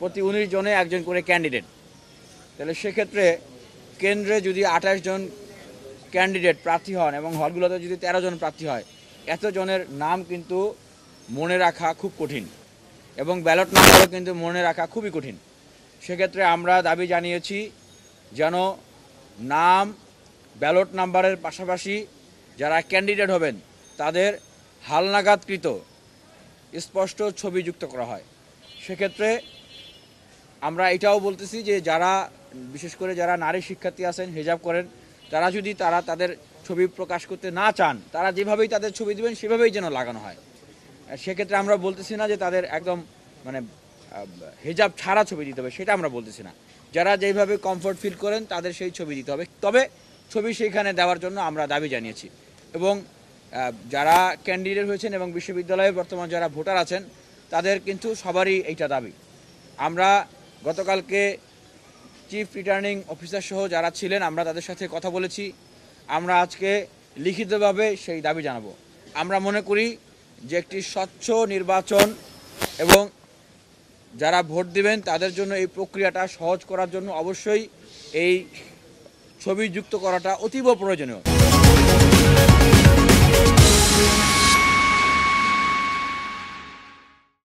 প্রতি ১৯ জনে একজন করে ক্যান্ডিডেট। তাহলে সেক্ষেত্রে কেন্দ্রে যদি ২৮ জন ক্যান্ডিডেট প্রার্থী হন এবং হলগুলোতে যদি ১৩ জন প্রার্থী হয়, এত জনের নাম কিন্তু মনে রাখা খুব কঠিন এবং ব্যালট নাম্বারও কিন্তু মনে রাখা খুবই কঠিন। সেক্ষেত্রে আমরা দাবি জানিয়েছি যেন নাম, ব্যালট নাম্বারের পাশাপাশি যারা ক্যান্ডিডেট হবেন তাদের হালনাগাদকৃত স্পষ্ট ছবি যুক্ত করা হয়। সেক্ষেত্রে আমরা এটাও বলতেছি যে যারা বিশেষ করে যারা নারী শিক্ষার্থী আছেন, হিজাব করেন, তারা যদি তাদের ছবি প্রকাশ করতে না চান, তারা যেভাবেই তাদের ছবি দেবেন সেভাবেই যেন লাগানো হয়। সেক্ষেত্রে আমরা বলতেছি না যে তাদের একদম হিজাব ছাড়া ছবি দিতে হবে, সেটা আমরা বলতেছি না। যারা যেইভাবে কমফোর্ট ফিল করেন তাদের সেই ছবি দিতে হবে, তবে ছবি সেইখানে দেওয়ার জন্য আমরা দাবি জানিয়েছি। এবং যারা ক্যান্ডিডেট হয়েছেন এবং বিশ্ববিদ্যালয়ে বর্তমান যারা ভোটার আছেন তাদের কিন্তু সবারই এইটা দাবি। আমরা গতকালকে চিফ রিটার্নিং অফিসার সহ যারা ছিলেন আমরা তাদের সাথে কথা বলেছি। আমরা আজকে লিখিতভাবে সেই দাবি জানাবো। আমরা মনে করি যে একটি স্বচ্ছ নির্বাচন এবং যারা ভোট দিবেন তাদের জন্য এই প্রক্রিয়াটা সহজ করার জন্য অবশ্যই এই ছবি যুক্ত করাটা অতীব প্রয়োজনীয়।